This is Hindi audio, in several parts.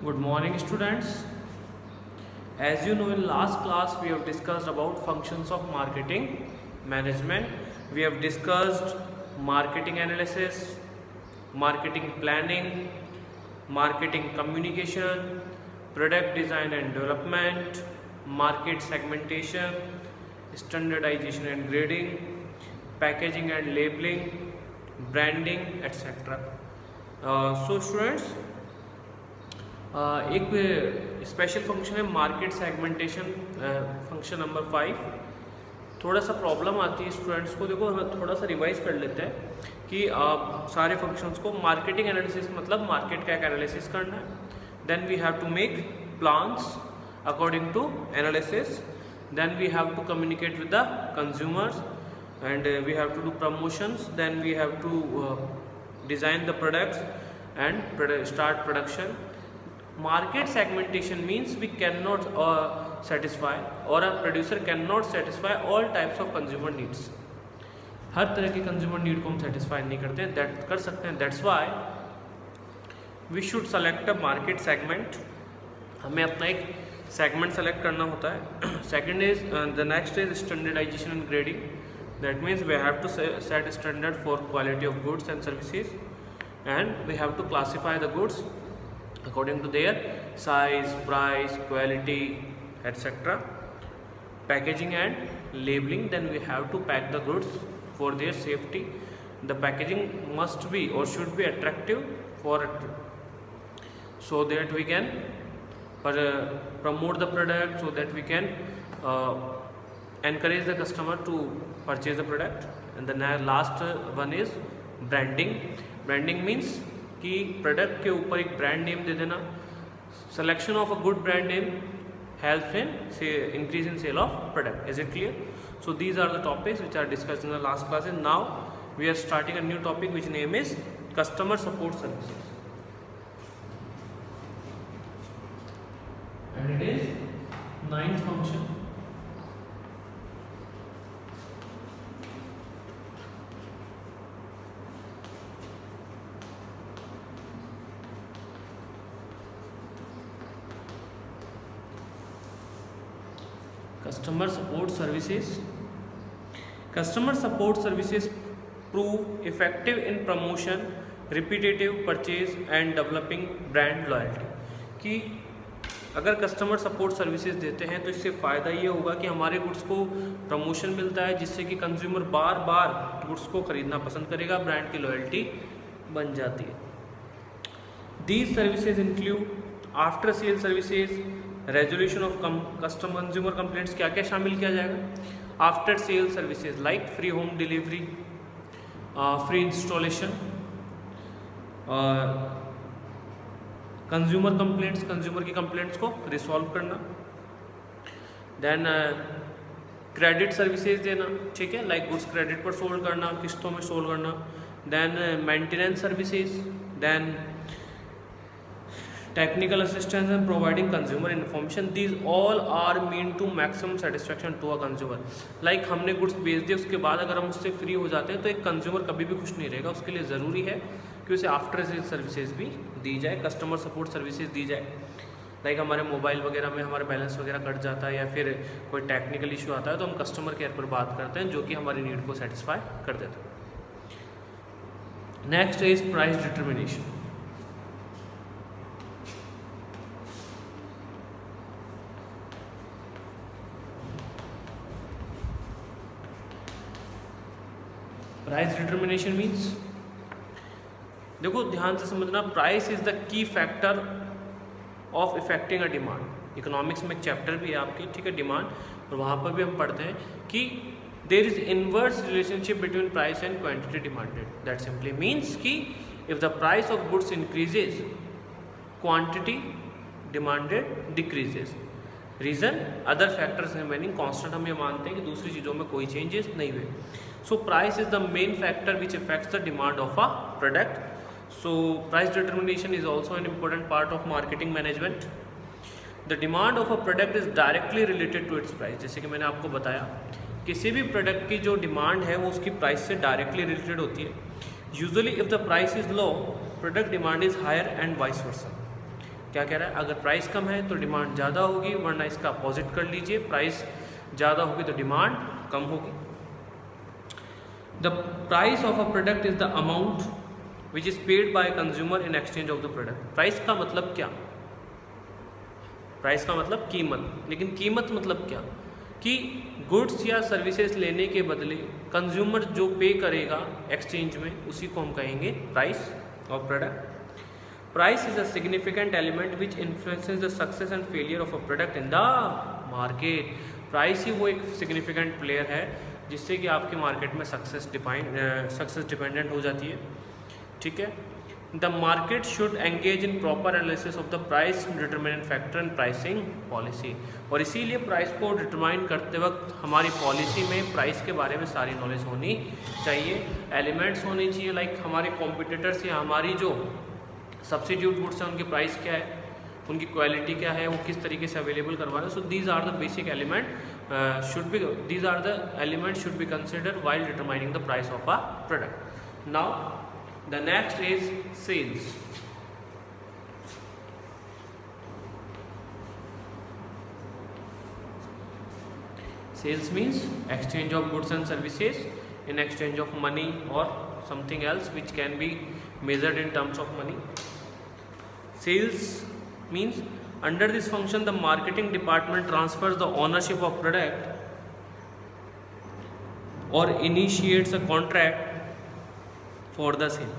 Good morning, students. As you know, in last class we have discussed about functions of marketing management. We have discussed marketing analysis, marketing planning, marketing communication, product design and development, market segmentation, standardization and grading, packaging and labeling, branding, etc. So students, एक स्पेशल फंक्शन है मार्केट सेगमेंटेशन, फंक्शन नंबर 5। थोड़ा सा प्रॉब्लम आती है स्टूडेंट्स को। देखो, हम थोड़ा सा रिवाइज कर लेते हैं कि आप सारे फंक्शंस को मार्केटिंग एनालिसिस मतलब मार्केट का एक एनालिसिस करना है। Then we have to make plans according to analysis. Then we have to communicate with the consumers and we have to do promotions. Then we have to design the products and start production. Market segmentation means we cannot satisfy or a producer cannot satisfy all types of consumer needs. हर तरह के कंज्यूमर नीड को हम सेटिस्फाई नहीं करते हैं, दैट कर सकते हैं। That's why we should select a market segment. हमें अपना एक सेगमेंट सेलेक्ट करना होता है। Second is the next is standardization and grading. That means we have to set standard for quality of goods and services and we have to classify the goods according to their size, price, quality, etc. Packaging and labeling. Then we have to pack the goods for their safety. The packaging must be or should be attractive for so that we can promote the product, so that we can encourage the customer to purchase the product. And the last one is branding. Branding means कि प्रोडक्ट के ऊपर एक ब्रांड नेम दे देना। Selection of a good brand name helps in increase in sale of product. Is it clear? So these are the topics which are discussed in the last classes. Now we are starting a new topic which name is customer support services and it is 9th function. Customer support services. Customer support services prove effective in promotion, repetitive purchase and developing brand loyalty. कि अगर कस्टमर सपोर्ट सर्विसेज देते हैं तो इससे फ़ायदा ये होगा कि हमारे गुड्स को प्रमोशन मिलता है, जिससे कि कंज्यूमर बार बार गुड्स को ख़रीदना पसंद करेगा, ब्रांड की लॉयल्टी बन जाती है। These services include after sale services, resolution of consumer complaints. क्या क्या शामिल किया जाएगा? After sale services like free home delivery, free installation, consumer complaints, consumer की कंप्लेंट्स को रिसॉल्व करना। देन क्रेडिट सर्विसेज देना, ठीक है, लाइक गुड्स क्रेडिट पर सोल्व करना, किस्तों में सोल्व करना। Then maintenance services, then technical assistance and providing consumer information. These all are mean to maximum satisfaction to a consumer. Like हमने गुड्स बेच दिए, उसके बाद अगर हम उससे फ्री हो जाते हैं तो एक कंज्यूमर कभी भी खुश नहीं रहेगा। उसके लिए ज़रूरी है कि उसे आफ्टर सेल सर्विसेज भी दी जाए, कस्टमर सपोर्ट सर्विसेज दी जाए। लाइक हमारे मोबाइल वगैरह में हमारा बैलेंस वगैरह कट जाता है या फिर कोई टेक्निकल इशू आता है तो हम कस्टमर केयर पर बात करते हैं, जो कि हमारी नीड को सेटिस्फाई कर देता है। Next is price determination. Price determination means, देखो ध्यान से समझना, price is the key factor of affecting a demand. Economics में एक चैप्टर भी है आपकी, ठीक है, डिमांड, और वहाँ पर भी हम पढ़ते हैं कि there is inverse relationship between price and quantity demanded. That simply means कि if the price of goods increases, quantity demanded decreases. Reason other factors remaining constant. हम ये मानते हैं कि दूसरी चीज़ों में कोई चेंजेस नहीं हुए। So price is the main factor which affects the demand of a product. So price determination is also an important part of marketing management. The demand of a product is directly related to its price. जैसे कि मैंने आपको बताया, किसी भी प्रोडक्ट की जो डिमांड है वो उसकी प्राइस से डायरेक्टली रिलेटेड होती है। Usually if the price is low, product demand is higher and vice versa. क्या कह रहा है, अगर प्राइस कम है तो डिमांड ज़्यादा होगी, वरना इसका अपोजिट कर लीजिए, प्राइस ज़्यादा होगी तो डिमांड कम होगी। The price of a product is the amount which is paid by consumer in exchange of the product. Price का मतलब क्या, प्राइस का मतलब कीमत, लेकिन कीमत मतलब क्या कि गुड्स या सर्विसेज लेने के बदले कंज्यूमर जो पे करेगा एक्सचेंज में, उसी को हम कहेंगे price of product. Price is a significant element which influences the success and failure of a product in the market. Price ही वो एक सिग्निफिकेंट प्लेयर है जिससे कि आपके मार्केट में सक्सेस डिपेंडेंट हो जाती है, ठीक है। The market should engage in proper analysis of the price determinant factor and pricing policy. और इसीलिए प्राइस को डिटरमाइन करते वक्त हमारी पॉलिसी में प्राइस के बारे में सारी नॉलेज होनी चाहिए, एलिमेंट्स होनी चाहिए, लाइक हमारे कॉम्पिटिटर्स या हमारी जो सब्सिट्यूट गुड्स हैं उनकी प्राइस क्या है, उनकी क्वालिटी क्या है, वो किस तरीके से अवेलेबल करवा रहे हैं। So these are the basic element should be considered while determining the price of a product. Now the next is sales. Sales means exchange of goods and services in exchange of money or something else which can be measured in terms of money. Sales means under this function the marketing department transfers the ownership of product or initiates a contract for the sale.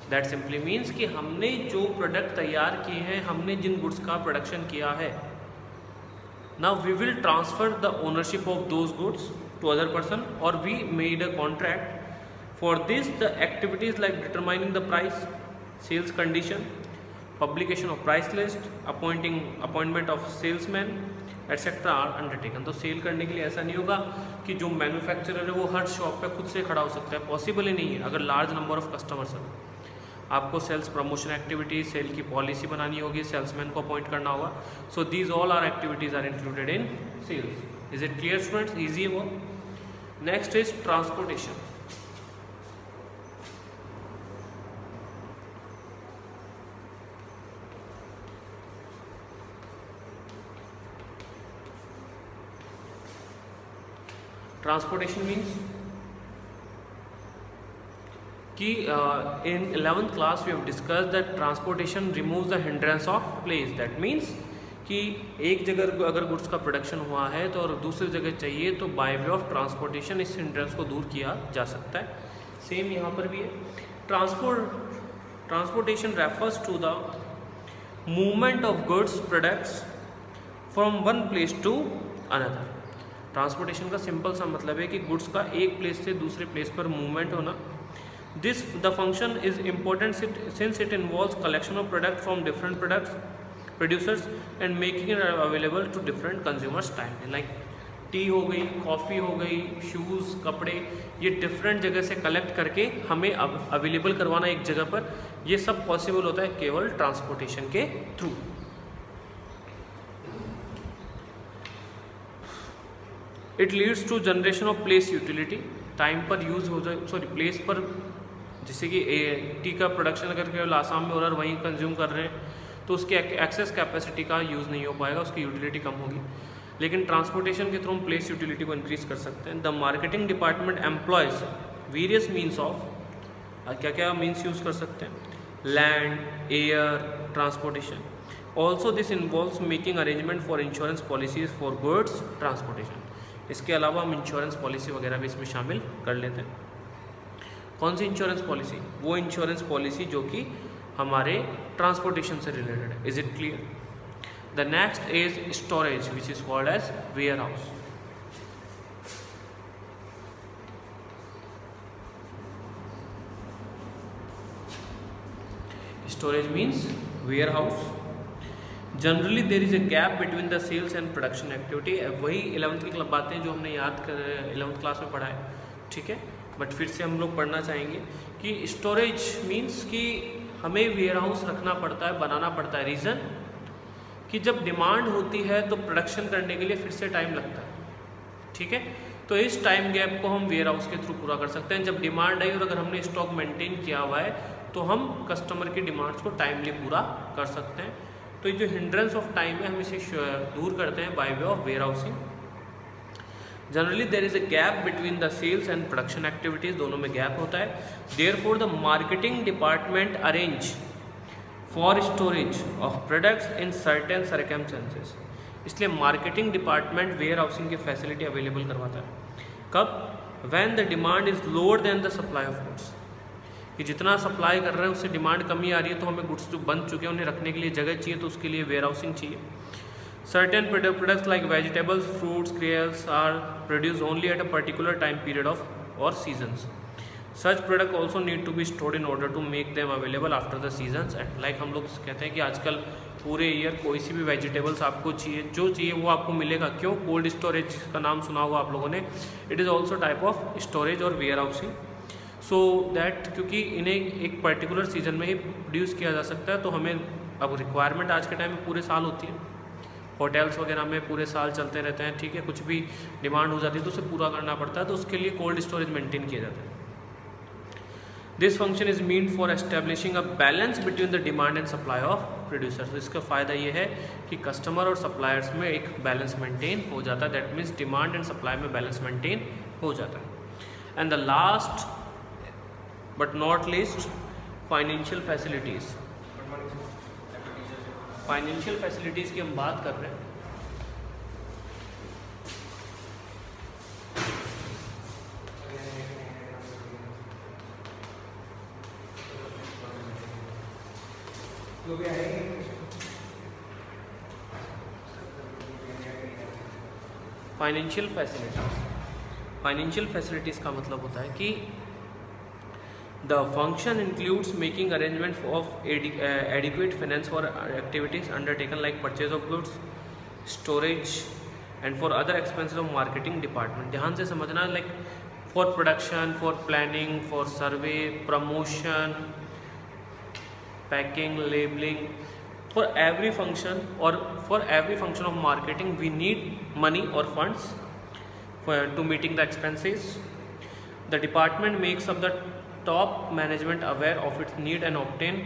That simply means कि हमने जो प्रोडक्ट तैयार किए हैं, हमने जिन गुड्स का प्रोडक्शन किया है, now we will transfer the ownership of those goods to other person or we made a contract. For this the activities like determining the price, sales condition, publication of price list, appointment of salesman etc. are undertaken. तो सेल करने के लिए ऐसा नहीं होगा कि जो मैन्युफैक्चरर है वो हर शॉप पे खुद से खड़ा हो सकता है, पॉसिबल ही नहीं है अगर लार्ज नंबर ऑफ कस्टमर्स हैं। आपको सेल्स प्रमोशन एक्टिविटीज, सेल की पॉलिसी बनानी होगी, सेल्समैन को अपॉइंट करना होगा। So these all are activities are included in sales. Is it clear students? Easy है वो। Next is transportation. Transportation means कि in 11th class we have discussed that transportation removes the hindrance of place. That means कि एक जगह अगर गुड्स का प्रोडक्शन हुआ है तो और दूसरी जगह चाहिए तो बाय वे ऑफ ट्रांसपोर्टेशन इस हिंड्रेंस को दूर किया जा सकता है। सेम यहाँ पर भी है। Transportation refers to the movement of goods products from one place to another. Transportation का सिंपल सा मतलब है कि गुड्स का एक प्लेस से दूसरे प्लेस पर मूवमेंट होना। The function is important since it involves collection of product from different producers and making it available to different consumers time. Like T हो गई, कॉफ़ी हो गई, शूज़, कपड़े, ये डिफरेंट जगह से कलेक्ट करके हमें अवेलेबल करवाना एक जगह पर, ये सब पॉसिबल होता है केवल ट्रांसपोर्टेशन के थ्रू। It leads to generation of place utility. Time पर यूज़ हो जाए, सॉरी प्लेस पर, जैसे कि टी का प्रोडक्शन अगर केवल आसाम में हो रहा है और वहीं कंज्यूम कर रहे हैं तो उसकी एक्सेस कैपेसिटी का यूज़ नहीं हो पाएगा, उसकी यूटिलिटी कम होगी। लेकिन ट्रांसपोर्टेशन के थ्रू हम प्लेस यूटिलिटी को इंक्रीज कर सकते हैं। The marketing department employees various means of, क्या क्या मीन्स यूज़ कर सकते हैं, land, air, transportation. Also this involves making arrangement for insurance policies for goods transportation. इसके अलावा हम इंश्योरेंस पॉलिसी वगैरह भी इसमें शामिल कर लेते हैं। कौन सी इंश्योरेंस पॉलिसी? वो इंश्योरेंस पॉलिसी जो कि हमारे ट्रांसपोर्टेशन से रिलेटेड है। Is it clear? The next is storage which is called as warehouse. Storage means warehouse. Generally there is a gap between the sales and production activity. वही 11th की बातें जो हमने याद कर 11th क्लास में पढ़ा है, ठीक है, बट फिर से हम लोग पढ़ना चाहेंगे कि स्टोरेज मीन्स कि हमें वेयर हाउस रखना पड़ता है, बनाना पड़ता है। रीज़न कि जब डिमांड होती है तो प्रोडक्शन करने के लिए फिर से टाइम लगता है, ठीक है। तो इस टाइम गैप को हम वेयर हाउस के थ्रू पूरा कर सकते हैं। जब डिमांड आई और अगर हमने स्टॉक मेंटेन किया हुआ है तो हम कस्टमर की डिमांड्स को टाइमली पूरा कर सकते हैं। तो ये जो हिंड्रेंस ऑफ टाइम है हम इसे दूर करते हैं by way of warehousing. Generally there is a gap between the sales and production activities, दोनों में गैप होता है। Therefore the marketing department arrange for storage of products in certain circumstances, इसलिए मार्केटिंग डिपार्टमेंट वेयर हाउसिंग की फैसिलिटी अवेलेबल करवाता है। कब? When the demand is lower than the supply of goods, कि जितना सप्लाई कर रहे हैं उससे डिमांड कमी आ रही है, तो हमें गुड्स जो बन चुके हैं उन्हें रखने के लिए जगह चाहिए, तो उसके लिए वेयर हाउसिंग चाहिए। Certain products like vegetables, fruits, grains are produce only at a particular time period of और seasons. Such product also need to be stored in order to make them available after the seasons and like हम लोग कहते हैं कि आजकल पूरे ईयर कोई सी भी वेजिटेबल्स आपको चाहिए, जो चाहिए वो आपको मिलेगा। क्यों? कोल्ड स्टोरेज का नाम सुना होगा आप लोगों ने। It is also type of storage और वेयर हाउसिंग, सो दैट क्योंकि इन्हें एक पर्टिकुलर सीजन में ही प्रोड्यूस किया जा सकता है, तो हमें अब रिक्वायरमेंट आज के टाइम में पूरे साल होती है। होटल्स वगैरह में पूरे साल चलते रहते हैं, ठीक है, कुछ भी डिमांड हो जाती है तो उसे पूरा करना पड़ता है, तो उसके लिए कोल्ड स्टोरेज मेंटेन किया जाता है। This function is mean for establishing a balance between the demand and supply of producers. इसका फ़ायदा ये है कि कस्टमर और सप्लायर्स में एक बैलेंस मेंटेन हो जाता है, that means demand and supply में बैलेंस मेंटेन हो जाता है। And the last but not least, financial facilities. Financial facilities की हम बात कर रहे हैं। फाइनेंशियल फैसिलिटीज़, फाइनेंशियल फैसिलिटीज़ का मतलब होता है कि the function includes making arrangement of adequate finance for activities undertaken like purchase of goods, storage and for other expenses of marketing department. ध्यान से समझना, like for production, for planning, for survey, promotion, packing, labelling, for every function or for every function of marketing we need money or funds to meeting the expenses. The department makes up the top management aware of its need and obtain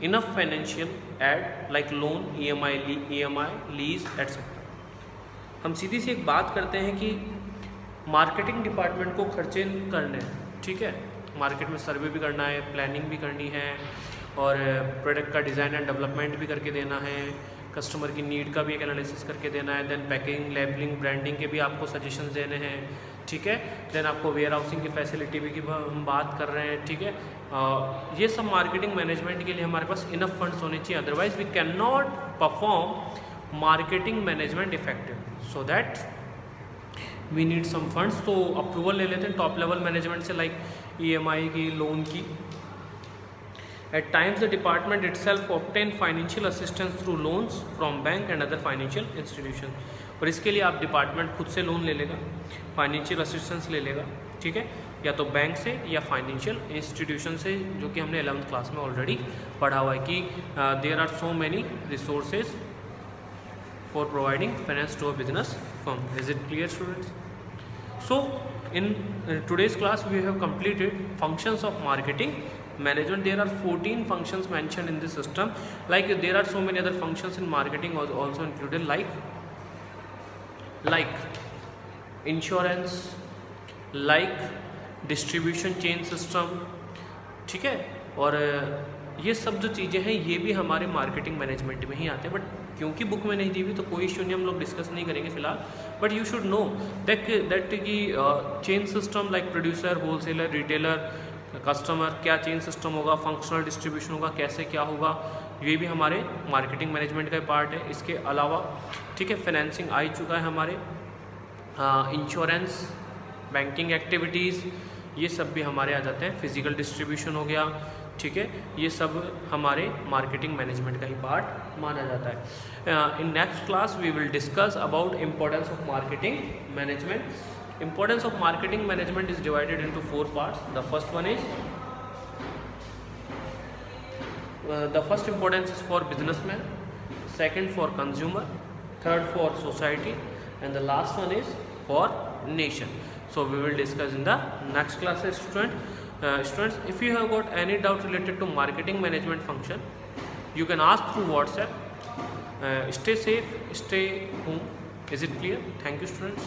enough financial aid like loan, EMI, lease etc. हम सीधी सी एक बात करते हैं कि मार्केटिंग डिपार्टमेंट को खर्चे करने हैं, ठीक है, मार्केट में सर्वे भी करना है, प्लानिंग भी करनी है और प्रोडक्ट का डिज़ाइन एंड डेवलपमेंट भी करके देना है, कस्टमर की नीड का भी एक एनालिसिस करके देना है, देन पैकिंग, लेबलिंग, ब्रांडिंग के भी आपको सजेशंस देने हैं, ठीक है, देन आपको वेयर हाउसिंग की फैसिलिटी भी की हम बात कर रहे हैं, ठीक है। ये सब मार्केटिंग मैनेजमेंट के लिए हमारे पास इनफ फंड्स होने चाहिए, otherwise we can not perform marketing management effective, so that we need some funds. तो अप्रूवल ले लेते हैं टॉप लेवल मैनेजमेंट से, लाइक EMI की, लोन की। At times the department itself obtain financial assistance through loans from bank and other financial institutions, और इसके लिए आप डिपार्टमेंट खुद से लोन ले लेगा, फाइनेंशियल असिस्टेंस ले लेगा, ठीक है, या तो बैंक से या फाइनेंशियल इंस्टीट्यूशन से, जो कि हमने 11th क्लास में ऑलरेडी पढ़ा हुआ है कि there are so many resources for providing finance to a business firm. Is it clear students? So in today's class we have completed functions of marketing management. There are 14 functions mentioned in this system, like there are so many other functions in marketing also included, like insurance, like distribution chain system, ठीक है, और ये सब जो चीज़ें हैं ये भी हमारे मार्केटिंग मैनेजमेंट में ही आते हैं, बट क्योंकि बुक में नहीं दी हुई तो कोई इशू नहीं, हम लोग डिस्कस नहीं करेंगे फिलहाल, but you should know that की chain system like producer, wholesaler, retailer, customer, क्या चेन सिस्टम होगा, फंक्शनल डिस्ट्रीब्यूशन होगा, कैसे क्या होगा, ये भी हमारे मार्केटिंग मैनेजमेंट का पार्ट है। इसके अलावा, ठीक है, फाइनेंसिंग आ ही चुका है हमारे, इंश्योरेंस, बैंकिंग एक्टिविटीज़, ये सब भी हमारे आ जाते हैं, फिजिकल डिस्ट्रीब्यूशन हो गया, ठीक है, ये सब हमारे मार्केटिंग मैनेजमेंट का ही पार्ट माना जाता है। In next class we will discuss about importance of marketing management. Importance of marketing management is divided into 4 parts. The first importance is for businessman, second for consumer, third for society and the last one is for nation. So we will discuss in the next class, students. If you have got any doubt related to marketing management function, you can ask through WhatsApp. Stay safe, stay home. Is it clear? Thank you students.